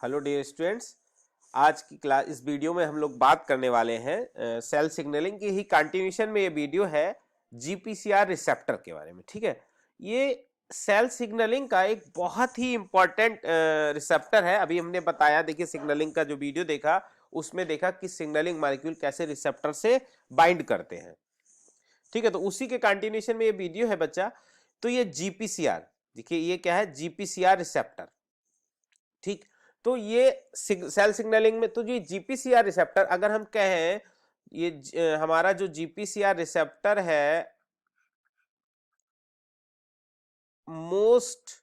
Hello dear students, आज की class इस वीडियो में हम लोग बात करने वाले हैं सेल सिग्नलिंग की ही कंटिन्यूशन में। ये वीडियो है जीपीसीआर रिसेप्टर के बारे में। ठीक है, ये सेल सिग्नलिंग का एक बहुत ही इंपॉर्टेंट रिसेप्टर है। अभी हमने बताया, देखिए सिग्नलिंग का जो वीडियो देखा उसमें देखा कि सिग्नलिंग मॉलिक्यूल कैसे रिसेप्टर से बाइंड करते हैं। ठीक है, तो उसी के कंटिन्यूशन में ये वीडियो है बच्चा। तो ये जीपीसीआर, देखिए ये क्या है, जीपीसीआर रिसेप्टर। ठीक, तो ये सेल सिग्नलिंग में तो ये जीपीसीआर रिसेप्टर, अगर हम कहें ये हमारा जो जीपीसीआर रिसेप्टर है मोस्ट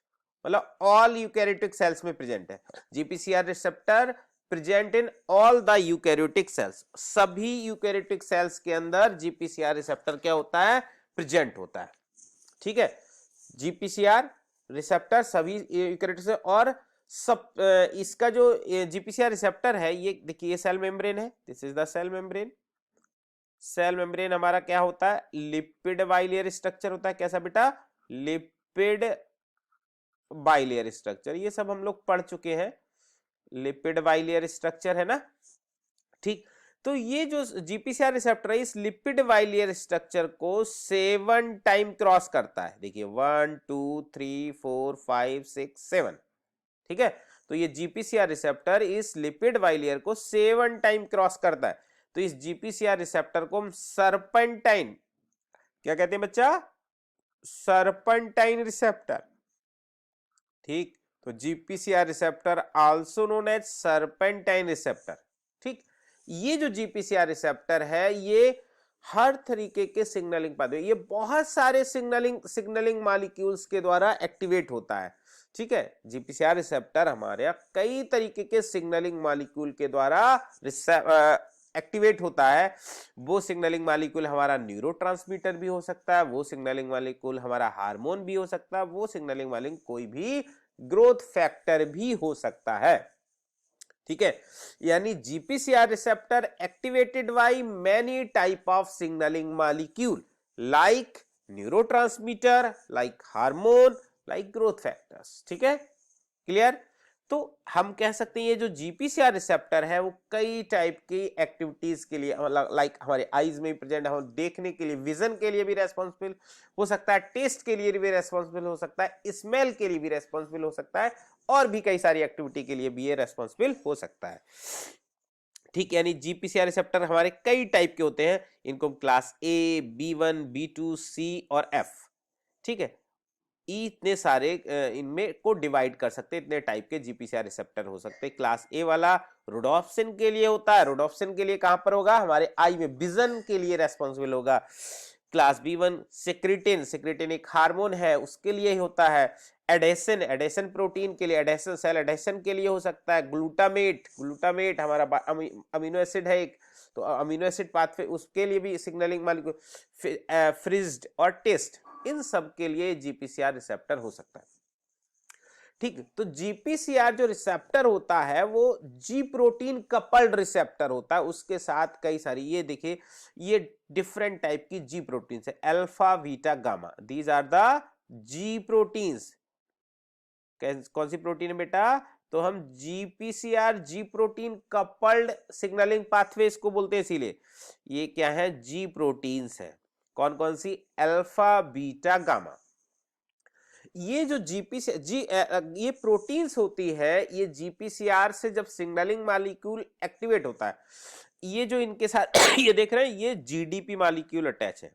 मतलब ऑल यूकैरियोटिक सेल्स में प्रेजेंट है। GPCR receptor present in all the eukaryotic cells, सभी यूकैरियोटिक सेल्स के अंदर जीपीसीआर रिसेप्टर क्या होता है, प्रेजेंट होता है। ठीक है, जीपीसीआर रिसेप्टर सभी यूकैरियोटिक और सब इसका जो जीपीसीआर रिसेप्टर है, ये देखिए ये सेल मेम्ब्रेन है, this is the cell membrane. Cell membrane हमारा क्या होता है, लिपिड बाइलेयर स्ट्रक्चर होता है। कैसा बेटा, लिपिड बाइलेयर स्ट्रक्चर, ये सब हम लोग पढ़ चुके हैं। लिपिड बाइलेयर स्ट्रक्चर है ना। ठीक, तो ये जो जीपीसीआर रिसेप्टर है इस लिपिड बाइलेयर स्ट्रक्चर को 7 टाइम क्रॉस करता है। देखिए 1 2 3 4 5 6 7। ठीक है, तो ये जीपीसीआर रिसेप्टर इस लिपिड बाइलेयर को 7 टाइम क्रॉस करता है। तो इस जीपीसीआर रिसेप्टर को हम सर्पेंटाइन क्या कहते हैं बच्चा, सर्पेंटाइन रिसेप्टर। ठीक, तो GPCR receptor also known as serpentine receptor. ठीक, ये जो जीपीसीआर रिसेप्टर है ये हर तरीके के सिग्नलिंग पाथवे, ये बहुत सारे सिग्नलिंग मॉलिक्यूल्स के द्वारा एक्टिवेट होता है। ठीक है, जीपीसीआर रिसेप्टर हमारे कई तरीके के सिग्नलिंग मॉलिक्यूल के द्वारा एक्टिवेट होता है। वो सिग्नलिंग मॉलिक्यूल हमारा न्यूरोट्रांसमीटर भी हो सकता है, वो सिग्नलिंग मॉलिक्यूल हमारा हार्मोन भी हो सकता है, वो सिग्नलिंग मॉलिक्यूल कोई भी ग्रोथ फैक्टर भी हो सकता है। ठीक है, यानी GPCR receptor activated by many type of signalling molecule like neurotransmitter, like hormone, like growth factors. ठीक है, क्लियर। तो हम कह सकते हैं ये जो जीपीसीआर रिसेप्टर है वो कई टाइप की एक्टिविटीज के लिए, लाइक हमारे आईज में प्रेजेंट, हम देखने के लिए, विजन के लिए भी रेस्पॉन्सिबल हो सकता है, टेस्ट के लिए भी रेस्पॉन्सिबल हो सकता है, स्मेल के लिए भी रेस्पॉन्सिबल हो सकता है, और भी कई सारी एक्टिविटी के लिए भी ये रेस्पॉन्सिबल हो सकता है। ठीक, यानी जीपीसीआर रिसेप्टर हमारे कई टाइप के होते हैं। इनको क्लास ए, बी1, बी2, सी और एफ। ठीक है, इतने सारे इनमें को डिवाइड कर सकते हैं, इतने टाइप के जीपीसीआर रिसेप्टर हो सकते हैं। क्लास ए वाला रोडोप्सिन के लिए होता है, रोडोप्सिन के लिए कहां पर होगा, हमारे आई में विजन के लिए रेस्पॉन्सिबल होगा। क्लास बी1 सेक्रेटिन, सेक्रेटिन एक हार्मोन है, उसके लिए ही होता है। एडेसन, एडेसन प्रोटीन के लिए, एडेसन सेल एडेसन के लिए हो सकता है। ग्लूटामेट, ग्लूटामेट हमारा अमीनो एसिड है एक, तो अमीनो एसिड पाथवे उसके लिए भी सिग्नलिंग मॉलिक्यूल। फ्रिज्ड और टेस्ट, इन सब के लिए जीपीसीआर रिसेप्टर हो सकता है। ठीक, तो जीपीसीआर जो रिसेप्टर होता है वो जी प्रोटीन कपल्ड रिसेप्टर होता है, उसके साथ कई सारी, ये देखिए ये डिफरेंट टाइप की जी प्रोटीन है, alpha beta gamma, these are the G proteins. कौन सी प्रोटीन है बेटा, तो हम GPCR G protein coupled signalling pathway इसको बोलते हैं, इसीलिए ये क्या है, जी प्रोटीन्स है। कौन कौन सी, अल्फा बीटा गामा। ये जो ये प्रोटीन्स होती है, ये जीपीसीआर से जब सिग्नलिंग मॉलिक्यूल एक्टिवेट होता है, ये जो इनके साथ ये देख रहे हैं, ये जीडीपी मॉलिक्यूल अटैच है।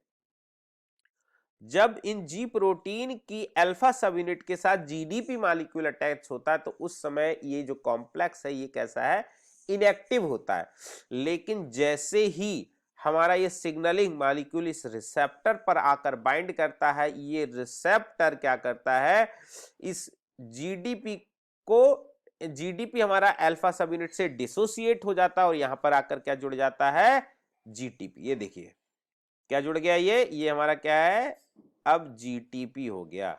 जब इन जी प्रोटीन की अल्फा सब यूनिट के साथ जीडीपी मॉलिक्यूल अटैच होता है, तो उस समय ये जो कॉम्प्लेक्स है ये कैसा है, इनएक्टिव होता है। लेकिन जैसे ही हमारा ये सिग्नलिंग मॉलिक्यूल इस रिसेप्टर पर आकर बाइंड करता है, ये रिसेप्टर क्या करता है, इस जीडीपी को, जीडीपी हमारा अल्फा सब यूनिट से डिसोसिएट हो जाता है और यहां पर आकर क्या जुड़ जाता है, जीटीपी। ये देखिए क्या जुड़ गया, ये हमारा क्या है, अब जीटीपी हो गया।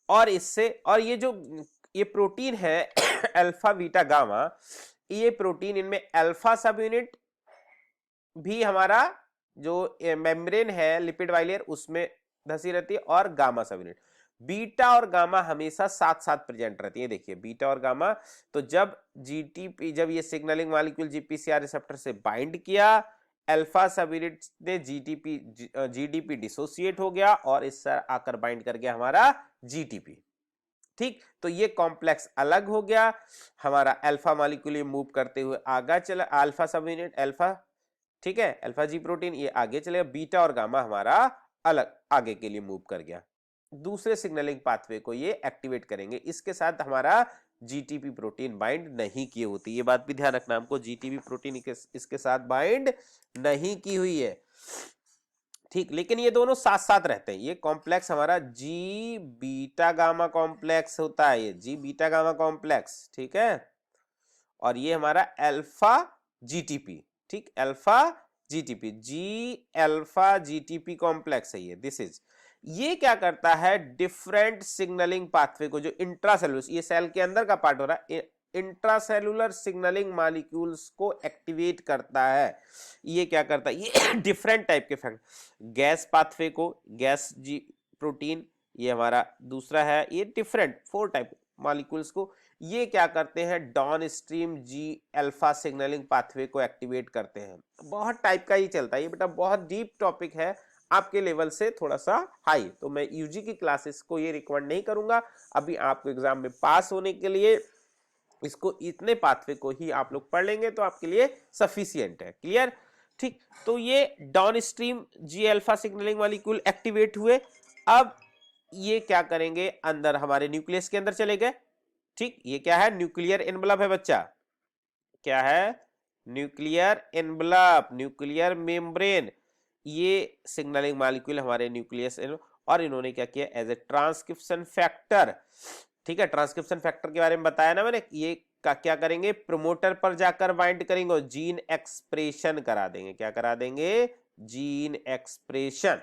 और इससे, और ये जो ये प्रोटीन है अल्फा बीटा गामा, ये प्रोटीन, इनमें अल्फा सब यूनिट भी हमारा जो मेम्ब्रेन है लिपिड बाइलेयर उसमें धसी रहती है, और गामा सब यूनिट बीटा और गामा हमेशा साथ साथ प्रेजेंट रहती है। देखिए बीटा और गामा, तो जब जीटीपी, जब ये सिग्नलिंग मॉलिक्यूल जीपीसीआर रिसेप्टर से बाइंड किया, अल्फा सबयूनिट ने जीडीपी डिसोसिएट हो गया और इस आकर बाइंड कर गया हमारा जीटीपी। ठीक, तो ये कॉम्प्लेक्स अलग हो गया, हमारा अल्फा मॉलिक्यूल मूव करते हुए आगे चला, अल्फा सब यूनिट अल्फा, ठीक है, अल्फा जी प्रोटीन ये आगे चलेगा, बीटा और गामा हमारा अलग आगे के लिए मूव कर गया, दूसरे सिग्नलिंग पाथवे को ये एक्टिवेट करेंगे। इसके साथ हमारा जीटीपी प्रोटीन बाइंड नहीं की होती, ये बात भी ध्यान रखना हमको, जीटीपी प्रोटीन इसके साथ बाइंड नहीं की हुई है। ठीक, लेकिन ये दोनों साथ साथ रहते हैं। ये कॉम्प्लेक्स हमारा जी बीटा गामा कॉम्प्लेक्स होता है, ये जी बीटा गामा कॉम्प्लेक्स, ठीक है, और ये हमारा अल्फा जीटीपी, ठीक, अल्फा जीटीपी, जी अल्फा जीटीपी कॉम्प्लेक्स है ये, दिस इज, ये क्या करता है, डिफरेंट सिग्नलिंग पाथवे को, जो इंट्रासेलुलर, ये सेल के अंदर का पार्ट हो रहा है, इंट्रासेलुलर सिग्नलिंग मॉलिक्यूल्स को एक्टिवेट करता है। ये क्या करता है, ये डिफरेंट टाइप के फैक्टर, गैस पाथवे को, गैस जी प्रोटीन, ये हमारा दूसरा है, ये डिफरेंट 4 टाइप मॉलिक्यूल्स को ये क्या करते हैं, डाउन स्ट्रीम जी अल्फा सिग्नलिंग पाथवे को एक्टिवेट करते हैं। बहुत टाइप का ही चलता है ये बेटा, बहुत डीप टॉपिक है, आपके लेवल से थोड़ा सा हाई, तो मैं यूजी की क्लासेस को ये रिकमेंड नहीं करूंगा। अभी आपको एग्जाम में पास होने के लिए इसको, इतने पाथवे को ही आप लोग पढ़ लेंगे तो आपके लिए सफिशियंट है, क्लियर। ठीक, तो ये डाउन स्ट्रीम जी अल्फा सिग्नलिंग मॉलिक्यूल एक्टिवेट हुए, अब ये क्या करेंगे, अंदर हमारे न्यूक्लियस के अंदर चले गए। ठीक, ये क्या है, न्यूक्लियर एनवलप है बच्चा, क्या है, न्यूक्लियर एनवलप, न्यूक्लियर मेम्ब्रेन, ये सिग्नलिंग मॉलिक्यूल हमारे न्यूक्लियस, और इन्होंने क्या किया, एज ए ट्रांसक्रिप्शन फैक्टर, ठीक है, ट्रांसक्रिप्शन फैक्टर के बारे में बताया ना मैंने, ये क्या करेंगे, प्रमोटर पर जाकर बाइंड करेंगे और जीन एक्सप्रेशन करा देंगे, क्या करा देंगे, जीन एक्सप्रेशन।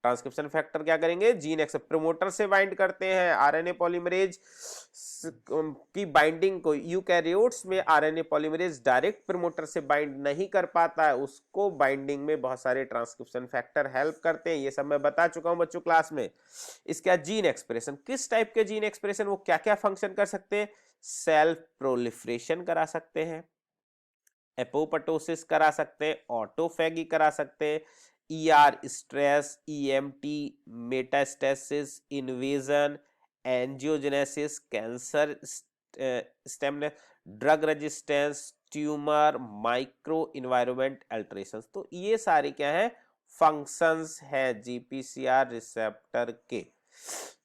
ट्रांसक्रिप्शन फैक्टर क्या करेंगे, जीन एक्सप्रेशन, प्रमोटर से बाइंड करते हैं, आरएनए पॉलीमरेज की बाइंडिंग को, यूकैरियोट्स में आरएनए पॉलीमरेज डायरेक्ट प्रमोटर से बाइंड नहीं कर पाता है, उसको बाइंडिंग में बहुत सारे ट्रांसक्रिप्शन फैक्टर हेल्प करते हैं, ये सब मैं बता चुका हूं बच्चों क्लास में। इसका जीन एक्सप्रेशन, किस टाइप के जीन एक्सप्रेशन, वो क्या क्या फंक्शन कर सकते हैं, सेल्फ प्रोलिफरेशन करा सकते हैं, एपोप्टोसिस करा सकते हैं, ऑटोफैगी करा सकते हैं, ER stress, EMT, metastasis, invasion, angiogenesis, cancer stemness, drug resistance, tumour, micro environment alterations, तो ये सारे क्या है, फंक्शंस है जीपीसीआर रिसेप्टर के।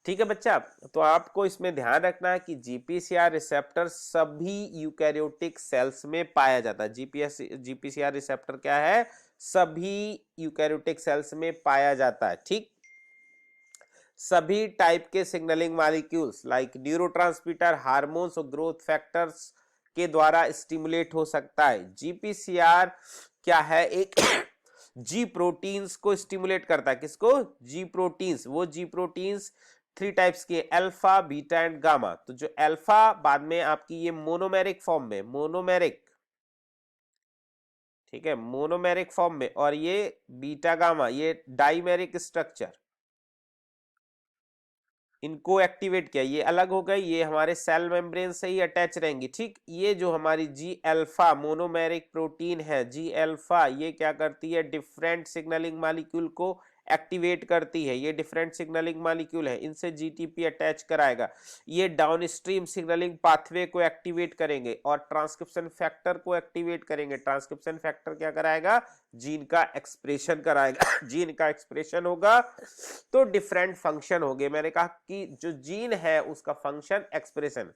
ठीक है बच्चा, तो आपको इसमें ध्यान रखना है कि जीपीसीआर रिसेप्टर सभी यूकैरियोटिक सेल्स में पाया जाता है। जीपीसीआर रिसेप्टर क्या है, सभी यूकैरियोटिक सेल्स में पाया जाता है। ठीक, सभी टाइप के signalling molecules like neurotransmitter, hormones और ग्रोथ फैक्टर्स के द्वारा स्टिमुलेट हो सकता है। जीपीसीआर क्या है, एक जी प्रोटीन्स को स्टिमुलेट करता है, किसको, जी प्रोटीन्स, वो जी प्रोटीन्स 3 टाइप्स के, अल्फा, बीटा एंड गामा। तो जो अल्फा बाद में आपकी ये मोनोमेरिक फॉर्म में, मोनोमेरिक, ठीक है, मोनोमेरिक फॉर्म में, और ये बीटा गामा ये डाइमेरिक स्ट्रक्चर, इनको एक्टिवेट किया, ये अलग हो गई, ये हमारे सेल मेम्ब्रेन से ही अटैच रहेंगी। ठीक, ये जो हमारी जी अल्फा मोनोमेरिक प्रोटीन है, जी अल्फा, ये क्या करती है, डिफरेंट सिग्नलिंग मॉलिक्यूल को एक्टिवेट करती है, ये डिफरेंट सिग्नलिंग मॉलिक्यूल है, इनसे जीटीपी अटैच कराएगा, ये डाउनस्ट्रीम सिग्नलिंग पाथवे को एक्टिवेट करेंगे और ट्रांसक्रिप्शन फैक्टर को एक्टिवेट करेंगे। ट्रांसक्रिप्शन फैक्टर क्या कराएगा, जीन का एक्सप्रेशन कराएगा जीन का एक्सप्रेशन होगा तो डिफरेंट फंक्शन हो गए। मैंने कहा कि जो जीन है उसका फंक्शन एक्सप्रेशन,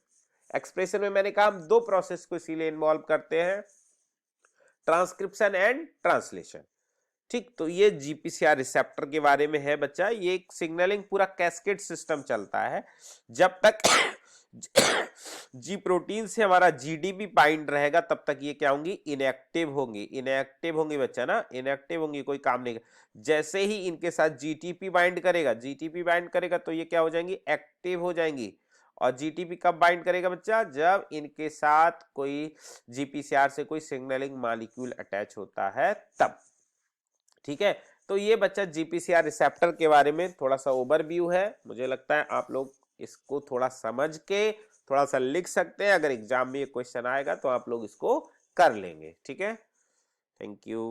एक्सप्रेशन में मैंने कहा हम 2 प्रोसेस को इसीलिए इन्वॉल्व करते हैं, ट्रांसक्रिप्शन एंड ट्रांसलेशन। ठीक, तो ये जीपीसीआर रिसेप्टर के बारे में है बच्चा, ये एक सिग्नलिंग पूरा कैस्केड सिस्टम चलता है, जब तक जी प्रोटीन से हमारा जीडीबी बाइंड रहेगा तब तक ये क्या होंगी, इनएक्टिव होंगी, इनएक्टिव होंगी बच्चा ना, इनएक्टिव होंगी, कोई काम नहीं। जैसे ही इनके साथ जीटीपी बाइंड करेगा, जीटीपी बाइंड करेगा तो ये क्या हो जाएंगी, एक्टिव हो जाएंगी। और जीटीपी कब बाइंड करेगा बच्चा, जब इनके साथ कोई जीपीसीआर से कोई सिग्नलिंग मॉलिक्यूल अटैच होता है तब। ठीक है, तो ये बच्चा जीपीसीआर रिसेप्टर के बारे में थोड़ा सा ओवरव्यू है। मुझे लगता है आप लोग इसको थोड़ा समझ के थोड़ा सा लिख सकते हैं। अगर एग्जाम में ये क्वेश्चन आएगा तो आप लोग इसको कर लेंगे। ठीक है, थैंक यू।